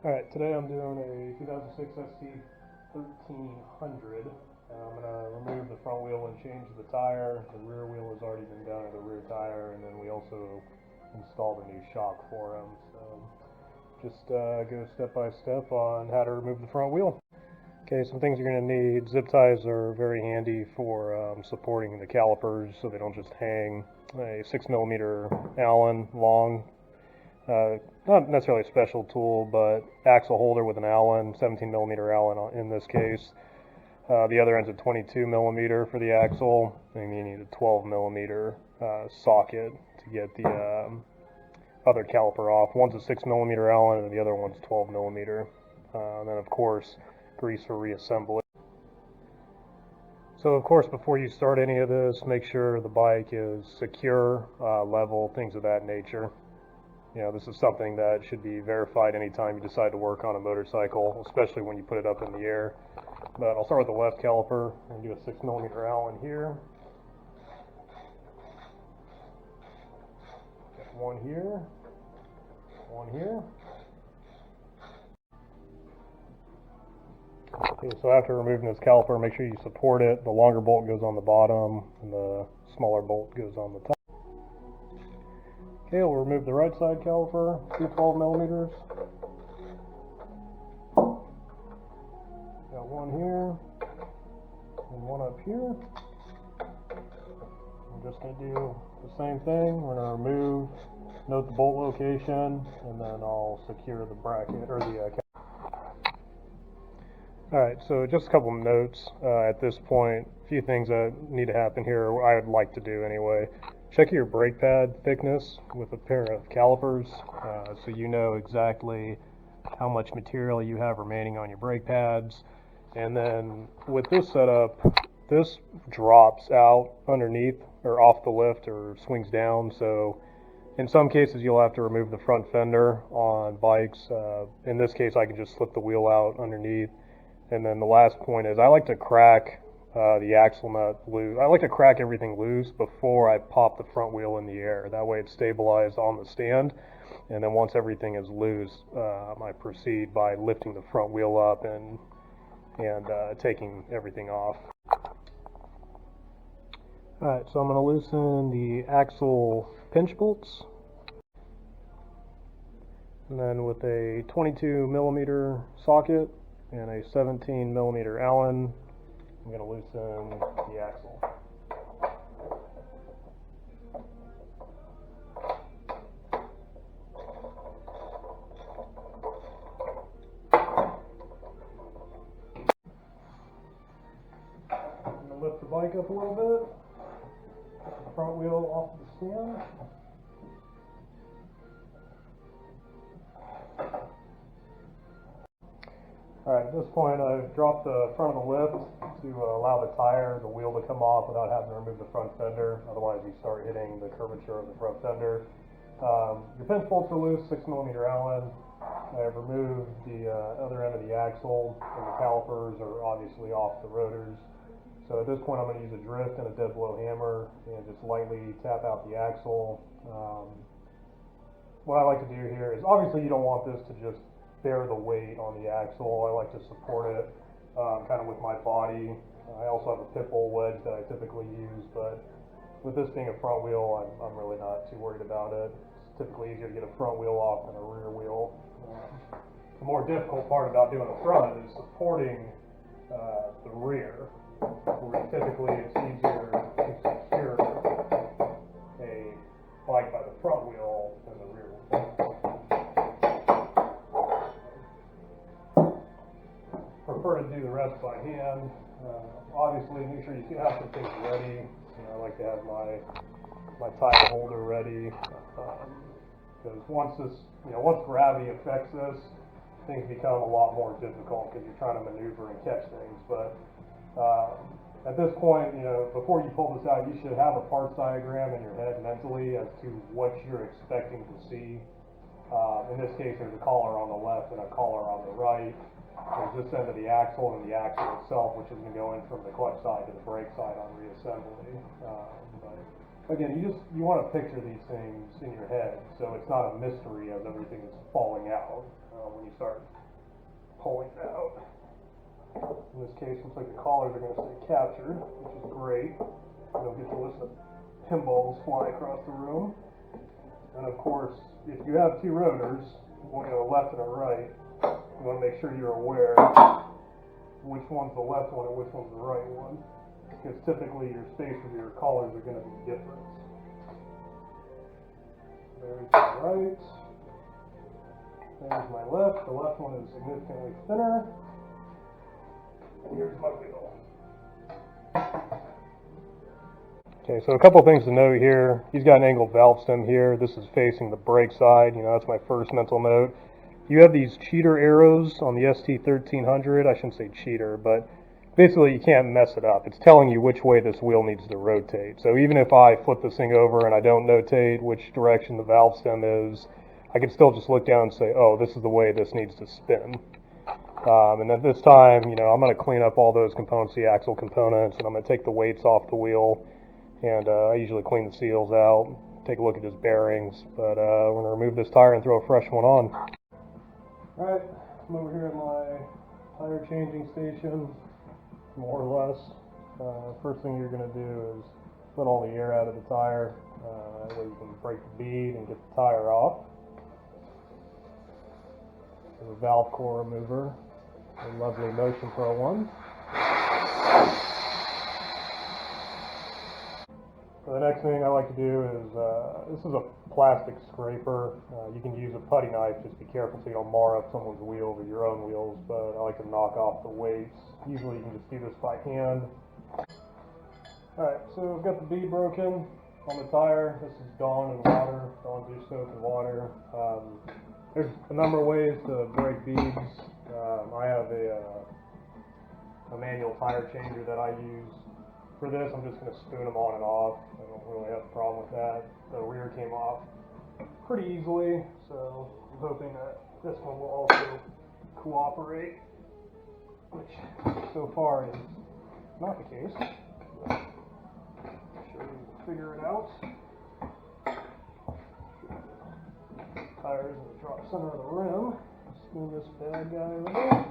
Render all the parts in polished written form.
Alright, today I'm doing a 2006 ST1300. I'm going to remove the front wheel and change the tire. The rear wheel has already been done to the rear tire, and then we also installed a new shock for them. So just go step by step on how to remove the front wheel. Okay, some things you're going to need. Zip ties are very handy for supporting the calipers so they don't just hang. A 6mm Allen long. Not necessarily a special tool, but axle holder with an Allen, 17mm Allen in this case. The other end's a 22mm for the axle, and you need a 12mm socket to get the other caliper off. One's a 6mm Allen, and the other one's 12mm. And then, of course, grease for reassembly. So, of course, before you start any of this, make sure the bike is secure, level, things of that nature. You know, this is something that should be verified anytime you decide to work on a motorcycle, especially when you put it up in the air. But I'll start with the left caliper and do a 6mm Allen here. Get one here, one here. Okay, so after removing this caliper, make sure you support it. The longer bolt goes on the bottom, and the smaller bolt goes on the top. Okay, we'll remove the right side caliper, 12mm. Got one here, and one up here. I'm just going to do the same thing. We're going to remove, note the bolt location, and then I'll secure the bracket, or the caliper. Alright, so just a couple of notes at this point. A few things that need to happen here, I would like to do anyway. Check your brake pad thickness with a pair of calipers so you know exactly how much material you have remaining on your brake pads. And then with this setup, this drops out underneath or off the lift or swings down. So in some cases you'll have to remove the front fender on bikes. In this case I can just slip the wheel out underneath. And then the last point is I like to crack the axle nut loose. I like to crack everything loose before I pop the front wheel in the air. That way it's stabilized on the stand. And then once everything is loose, I proceed by lifting the front wheel up and taking everything off. Alright, so I'm going to loosen the axle pinch bolts. And then with a 22mm socket and a 17mm Allen, I'm going to loosen the axle. I'm going to lift the bike up a little bit, get the front wheel off the stand. Alright, at this point I've dropped the front of the lift to allow the tire, the wheel to come off without having to remove the front fender, otherwise you start hitting the curvature of the front fender. Your pinch bolts are loose, 6mm Allen. I've removed the other end of the axle, and the calipers are obviously off the rotors. So at this point I'm going to use a drift and a dead blow hammer and just lightly tap out the axle. What I like to do here is, obviously you don't want this to just bear the weight on the axle. I like to support it kind of with my body. I also have a pit bull wedge that I typically use, but with this being a front wheel, I'm really not too worried about it. It's typically easier to get a front wheel off than a rear wheel. The more difficult part about doing the front is supporting the rear, where typically it's easier to secure a bike by the front wheel than the rear wheel. Prefer to do the rest by hand. Obviously, make sure you have some things ready. I like to have my tire holder ready because once gravity affects this, things become a lot more difficult because you're trying to maneuver and catch things. But at this point, before you pull this out, you should have a parts diagram in your head mentally as to what you're expecting to see. In this case, there's a collar on the left and a collar on the right. There's this end of the axle and the axle itself, which is going to go in from the clutch side to the brake side on reassembly. But Again, you want to picture these things in your head, so it's not a mystery as everything is falling out when you start pulling it out. In this case, looks like the collars are going to stay captured, which is great. You don't get to listen to pinballs fly across the room. And of course, if you have two rotors, one to the left and a right, you want to make sure you're aware which one's the left one and which one's the right one, because typically your space of your collars are going to be different. There's my right. There's my left. The left one is significantly thinner. And here's my wheel. Okay, so a couple things to note here. He's got an angled valve stem here. This is facing the brake side. That's my first mental note. You have these cheater arrows on the ST1300. I shouldn't say cheater, but basically you can't mess it up. It's telling you which way this wheel needs to rotate. So even if I flip this thing over and I don't notate which direction the valve stem is, I can still just look down and say, oh, this is the way this needs to spin. And at this time, I'm going to clean up all those components, the axle components, and I'm going to take the weights off the wheel. And I usually clean the seals out, take a look at his bearings, but we're going to remove this tire and throw a fresh one on. Alright, I'm over here at my tire changing station, more or less. First thing you're going to do is let all the air out of the tire, that way you can break the bead and get the tire off. There's a valve core remover, a lovely Motion Pro one. So the next thing I like to do is, this is a plastic scraper. You can use a putty knife, just be careful so you don't mar up someone's wheels or your own wheels, but I like to knock off the weights. Usually you can just do this by hand. Alright, so I've got the bead broken on the tire. This is Dawn and water, Dawn dish soap and water. There's a number of ways to break beads. I have a manual tire changer that I use. For this, I'm just going to spoon them on and off. I don't really have a problem with that. The rear came off pretty easily, so I'm hoping that this one will also cooperate, which so far is not the case. But I'm sure we'll figure it out. Tires in the drop center of the rim. Spoon this bad guy over there.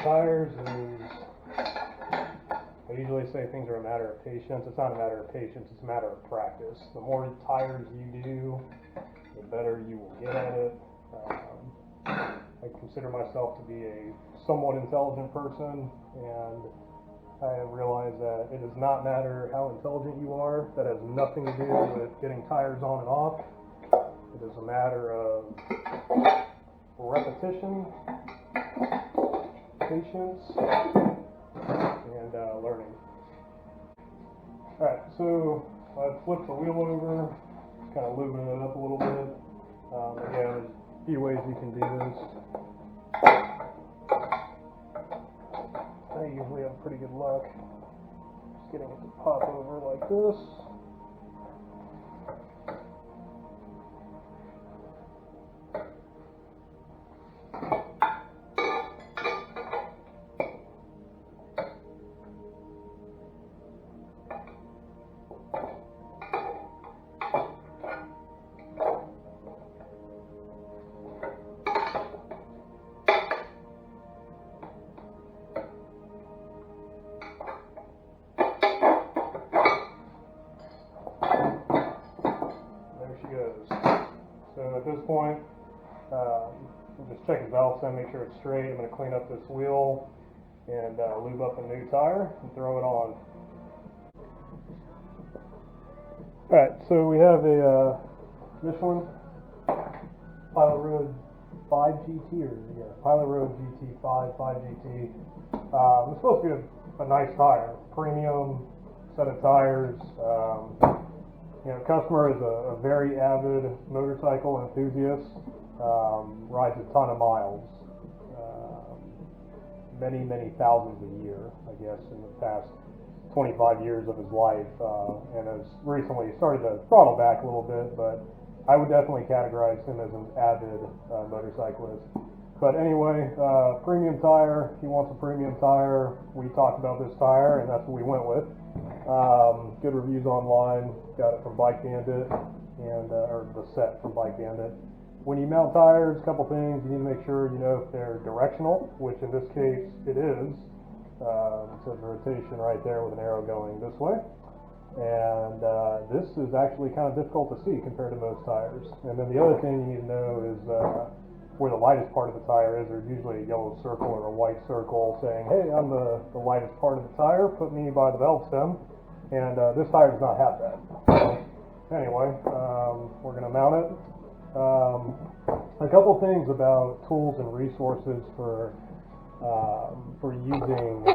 Tires is, I usually say things are a matter of patience. It's not a matter of patience, it's a matter of practice. The more tires you do, the better you will get at it. I consider myself to be a somewhat intelligent person, and I have realized that it does not matter how intelligent you are. That has nothing to do with getting tires on and off. It is a matter of repetition, patience, and learning. Alright, so I've flipped the wheel over, just kind of lubing it up a little bit. Again, there's a few ways you can do this. I usually have pretty good luck just getting it to pop over like this. So at this point, we'll just check the valve stem, make sure it's straight. I'm going to clean up this wheel and lube up a new tire and throw it on. Alright, so we have a Michelin Pilot Road 5 GT, or yeah, Pilot Road GT5 5GT. It's supposed to be a nice tire, premium set of tires. Customer is a very avid motorcycle enthusiast, rides a ton of miles. many, many thousands a year, I guess, in the past 25 years of his life, and has recently started to throttle back a little bit, but I would definitely categorize him as an avid motorcyclist. But anyway, premium tire. He wants a premium tire. We talked about this tire, and that's what we went with. Good reviews online. Got it from Bike Bandit, and or the set from Bike Bandit. When you mount tires, a couple things. You need to make sure you know if they're directional, which in this case it is. It says rotation right there with an arrow going this way. And this is actually kind of difficult to see compared to most tires. And then the other thing you need to know is where the lightest part of the tire is. There's usually a yellow circle or a white circle saying, hey, I'm the lightest part of the tire, put me by the valve stem. And this tire does not have that. So, anyway, we're going to mount it. A couple things about tools and resources for using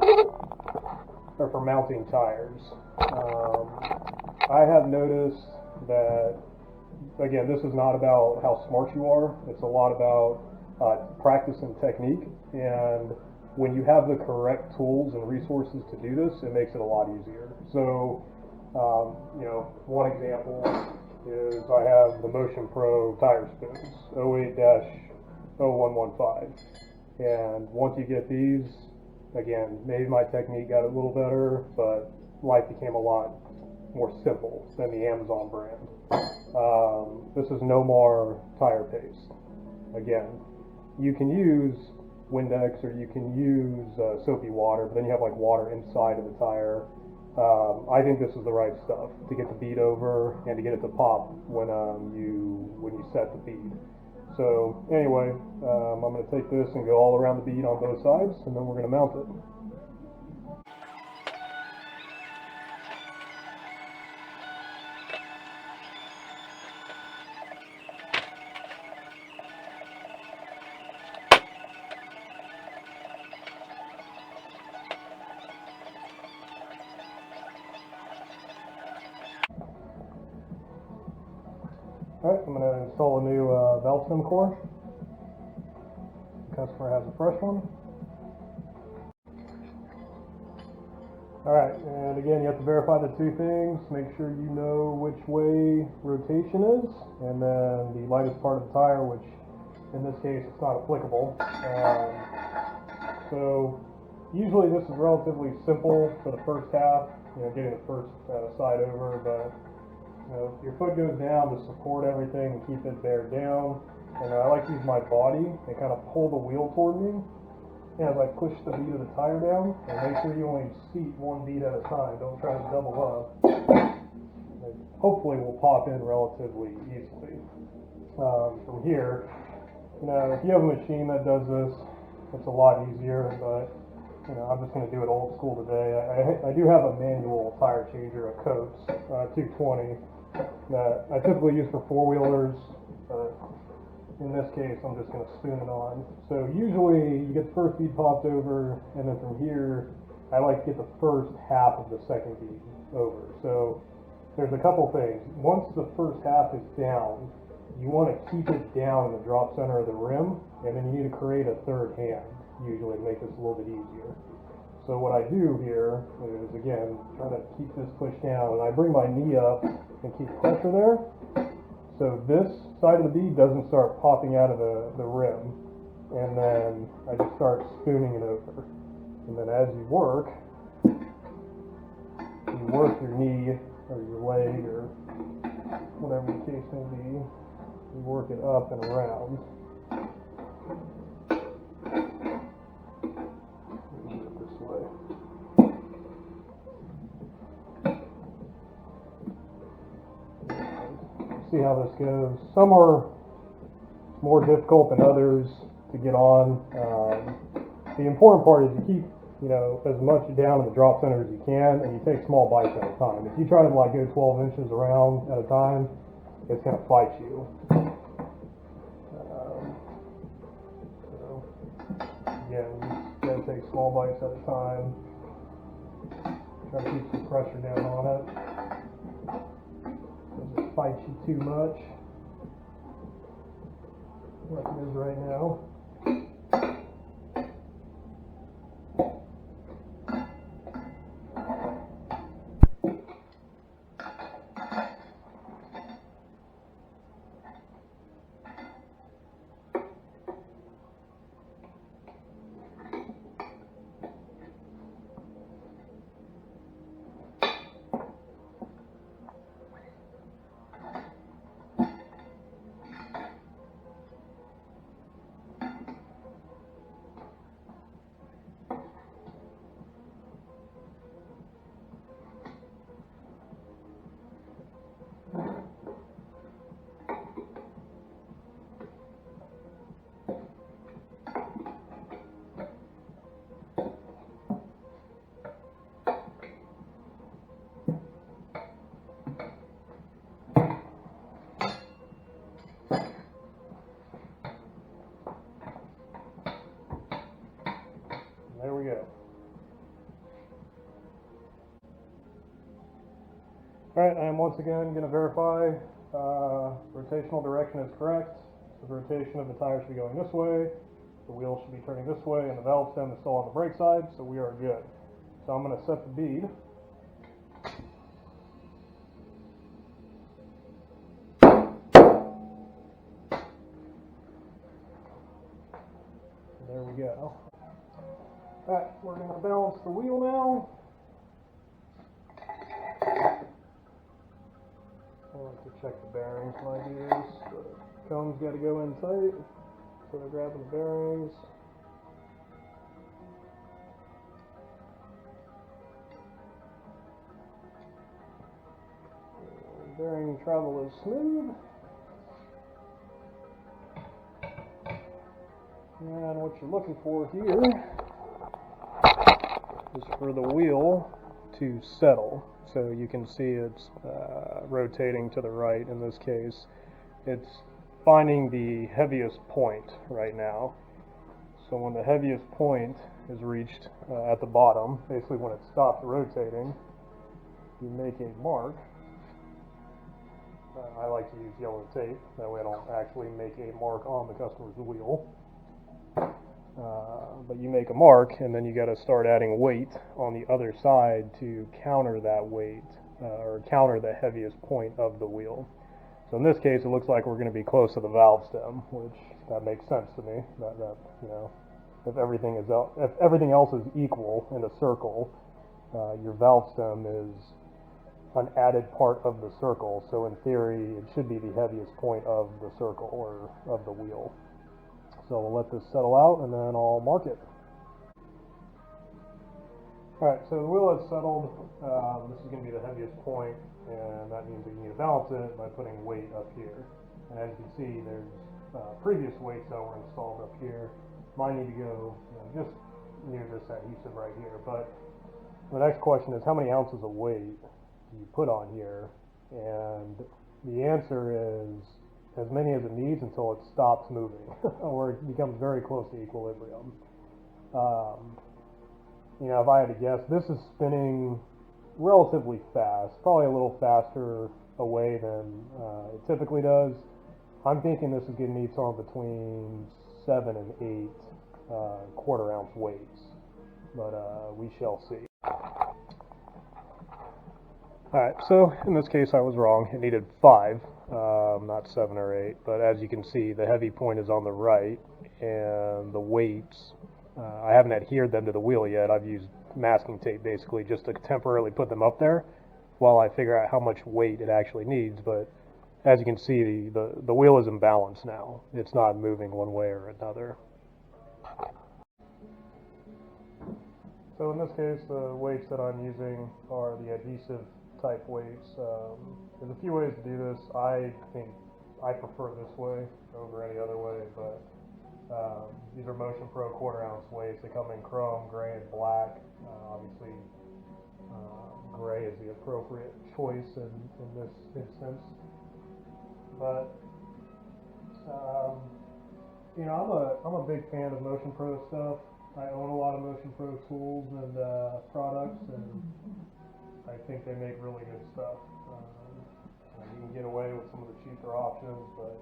or for mounting tires. I have noticed that, again, this is not about how smart you are. It's a lot about practice and technique. And when you have the correct tools and resources to do this, it makes it a lot easier. So, one example is I have the Motion Pro tire spoons, 08-0115. And once you get these, again, maybe my technique got a little better, but life became a lot more simple than the Amazon brand. This is no more tire paste. Again, you can use Windex or you can use soapy water, but then you have like water inside of the tire. I think this is the right stuff to get the bead over and to get it to pop when you set the bead. So anyway, I'm going to take this and go all around the bead on both sides, and then we're going to mount it. Alright, I'm going to install a new valve stem core. The customer has a fresh one. Alright, and again, you have to verify the two things. Make sure you know which way rotation is, and then the lightest part of the tire, which in this case it's not applicable. So usually this is relatively simple for the first half, getting the first side over, but your foot goes down to support everything and keep it bared down. And I like to use my body and kind of pull the wheel toward me as I push the bead of the tire down. And make sure you only seat one bead at a time. Don't try to double up. It hopefully will pop in relatively easily. From here, if you have a machine that does this, it's a lot easier, but I'm just going to do it old school today. I do have a manual tire changer, a Coates 220, that I typically use for four-wheelers, but in this case I'm just going to spoon it on. So usually you get the first bead popped over, and then from here I like to get the first half of the second bead over. So there's a couple things. Once the first half is down, you want to keep it down in the drop center of the rim, and then you need to create a third hand, usually, to make this a little bit easier. So what I do here is, again, try to keep this pushed down, and I bring my knee up and keep pressure there. So this side of the bead doesn't start popping out of the rim, and then I just start spooning it over. And then as you work your knee or your leg or whatever the case may be, you work it up and around. See how this goes. Some are more difficult than others to get on. The important part is you keep, as much down in the drop center as you can, and you take small bites at a time. If you try to go 12 inches around at a time, it's going to fight you. So again, you got to take small bites at a time. Try to keep some pressure down on it. Doesn't fight you too much, like it is right now. Alright, I am once again going to verify rotational direction is correct. The rotation of the tire should be going this way, the wheel should be turning this way, and the valve stem is still on the brake side, so we are good. So I'm going to set the bead. And there we go. Alright, we're going to balance the wheel now. I like to check the bearings when I do this. The cone's got to go in tight, so they're grabbing the bearings. Bearing travel is smooth. And what you're looking for here is for the wheel to settle. So you can see it's rotating to the right in this case. It's finding the heaviest point right now. So when the heaviest point is reached at the bottom, basically when it stops rotating, you make a mark. I like to use yellow tape, that way I don't actually make a mark on the customer's wheel. But you make a mark, and then you got to start adding weight on the other side to counter that weight, or counter the heaviest point of the wheel. So in this case, it looks like we're going to be close to the valve stem, which that makes sense to me. That you know, if everything else is equal in a circle, your valve stem is an added part of the circle. So in theory, it should be the heaviest point of the circle or of the wheel. So we'll let this settle out, and then I'll mark it. Alright, so the wheel is settled. This is going to be the heaviest point, and that means that you need to balance it by putting weight up here. And as you can see, there's previous weights that were installed up here. Mine need to go just near this adhesive right here. But the next question is, how many ounces of weight do you put on here? And the answer is as many as it needs until it stops moving or it becomes very close to equilibrium. You know, if I had to guess, this is spinning relatively fast, probably a little faster away than it typically does. I'm thinking this is going to need somewhere between 7 and 8 quarter-ounce weights, but we shall see. Alright, so in this case I was wrong. It needed 5, not 7 or 8, but as you can see, the heavy point is on the right, and the weights, I haven't adhered them to the wheel yet. I've used masking tape basically just to temporarily put them up there while I figure out how much weight it actually needs. But as you can see, the wheel is in balance now. It's not moving one way or another. So in this case, the weights that I'm using are the adhesive type weights. There's a few ways to do this. I think I prefer this way over any other way, but these are Motion Pro quarter-ounce weights. They come in chrome, gray, and black. Obviously, gray is the appropriate choice in this instance. But you know, I'm a big fan of Motion Pro stuff. I own a lot of Motion Pro tools and products, and I think they make really good stuff. You can get away with some of the cheaper options, but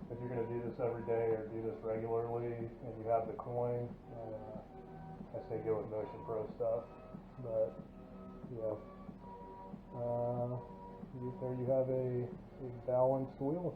if you're going to do this every day or do this regularly and you have the coin, I say go with Motion Pro stuff. But yeah, there you have a balanced wheel.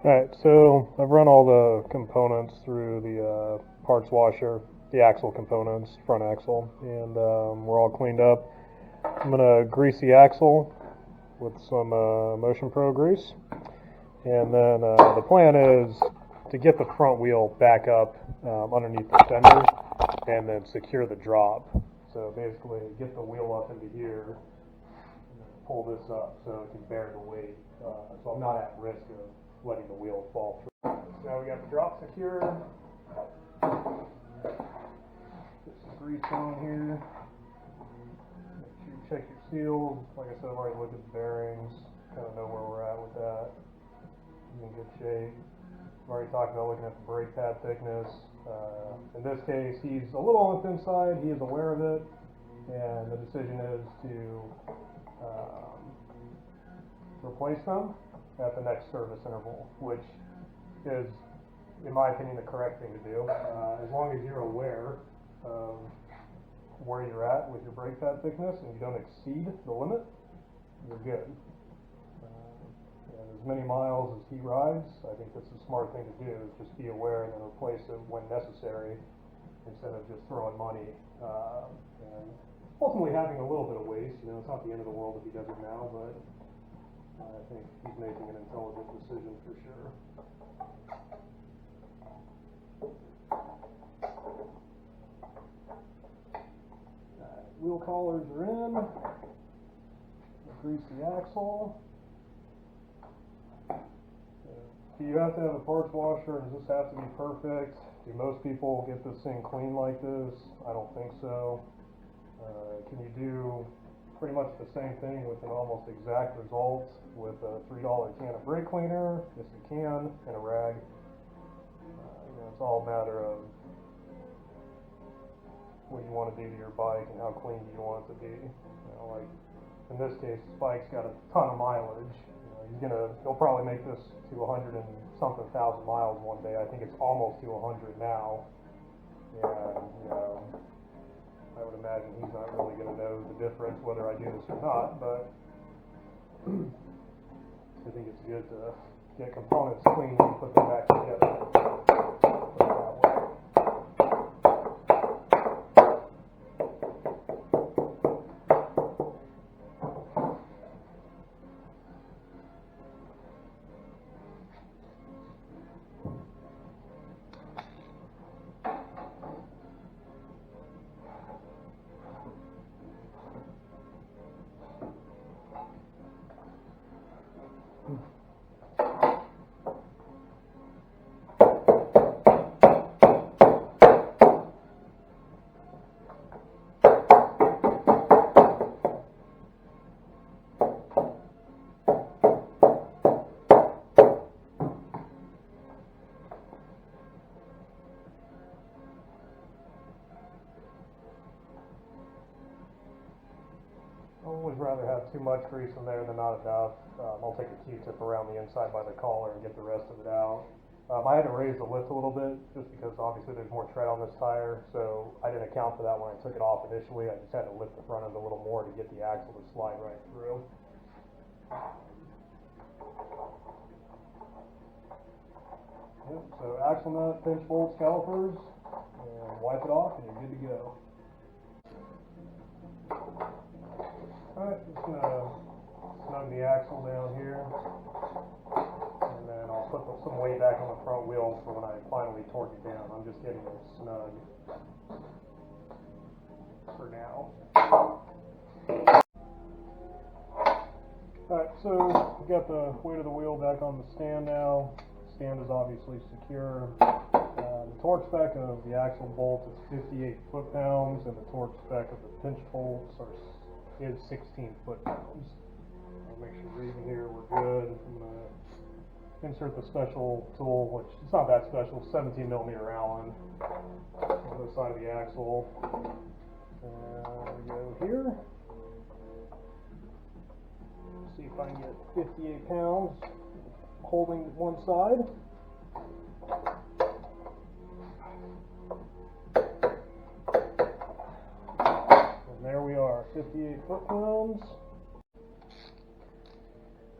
Alright, so I've run all the components through the parts washer. the axle components, front axle, and we're all cleaned up. I'm gonna grease the axle with some Motion Pro grease, and then the plan is to get the front wheel back up underneath the fender and then secure the drop. So basically get the wheel up into here and then pull this up so it can bear the weight, so I'm not at risk of letting the wheel fall through. So now we got the drop secure. Put some grease on here. Make sure you check your seals. Like I said, I've already looked at the bearings, kind of know where we're at with that. He's in good shape. I've already talked about looking at the brake pad thickness. In this case, he's a little on the thin side. He is aware of it, and the decision is to replace them at the next service interval, which is, in my opinion, the correct thing to do. As long as you're aware of where you're at with your brake pad thickness and you don't exceed the limit, you're good. As many miles as he rides, I think that's the smart thing to do, is just be aware and then replace it when necessary instead of just throwing money and ultimately having a little bit of waste. You know, it's not the end of the world if he does it now, but I think he's making an intelligent decision for sure. Wheel collars are in. Grease the axle. Do you have to have a parts washer, and does this have to be perfect? Do most people get this thing clean like this? I don't think so. Can you do pretty much the same thing with an almost exact result with a $3 can of brake cleaner? Yes, you can, and a rag. It's all a matter of what you want to do to your bike and how clean you want it to be. Like in this case, this bike's got a ton of mileage. He'll probably make this to 100 and something thousand miles one day. I think it's almost to 100 now, and I would imagine he's not really going to know the difference whether I do this or not. But I think it's good to get components clean and put them back together. I always rather have too much grease in there than not enough. I'll take a Q-tip around the inside by the collar and get the rest of it out. I had to raise the lift a little bit just because obviously there's more tread on this tire, so I didn't account for that when I took it off initially. I just had to lift the front end a little more to get the axle to slide right through. Yep, so axle nut, pinch bolts, calipers, and wipe it off and you're good to go. Alright, just going to snug the axle down here, and then I'll put some weight back on the front wheel for when I finally torque it down. I'm just getting it snug for now. Alright, so we've got the weight of the wheel back on the stand now. The stand is obviously secure. The torque spec of the axle bolt is 58 foot-pounds, and the torque spec of the pinch bolts is 16 foot-pounds. I'll make sure reading here we're good. I'm going to insert the special tool, which it's not that special, 17 millimeter Allen on the side of the axle. We go here. See if I can get 58 pounds holding one side. There we are, 58 foot-pounds.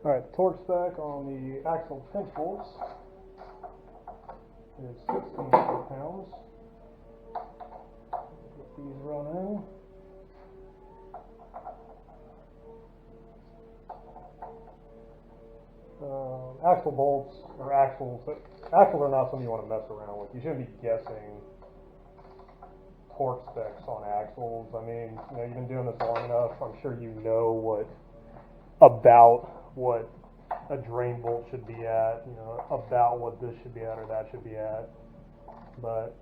Alright, the torque spec on the axle pinch bolts is 16 foot-pounds. axle bolts, or axles are not something you want to mess around with. You shouldn't be guessing torque specs on axles. I mean, you know, you've been doing this long enough. I'm sure you know about what a drain bolt should be at, you know, about what this should be at or that should be at. But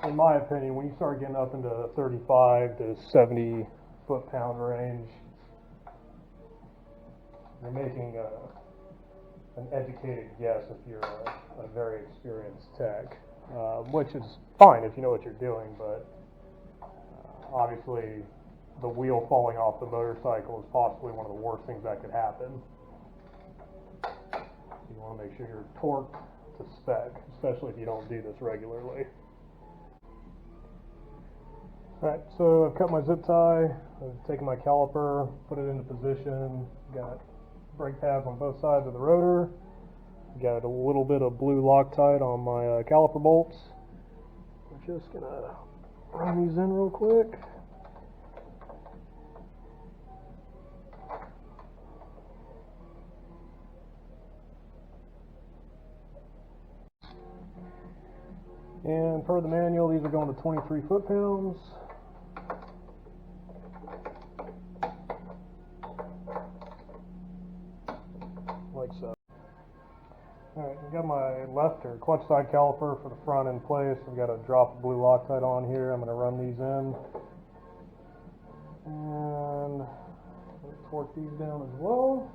in my opinion, when you start getting up into 35 to 70 foot-pound range, you're making an educated guess if you're a very experienced tech, which is fine if you know what you're doing, but obviously the wheel falling off the motorcycle is possibly one of the worst things that could happen. You want to make sure you're torqued to spec, especially if you don't do this regularly. Alright, so I've cut my zip tie, I've taken my caliper, put it into position, got brake pads on both sides of the rotor, got a little bit of blue Loctite on my caliper bolts. I'm just going to run these in real quick. And per the manual, these are going to 23 foot-pounds. Like so. Alright, I've got my left or clutch side caliper for the front in place. I've got a drop of blue Loctite on here. I'm going to run these in. And torque these down as well.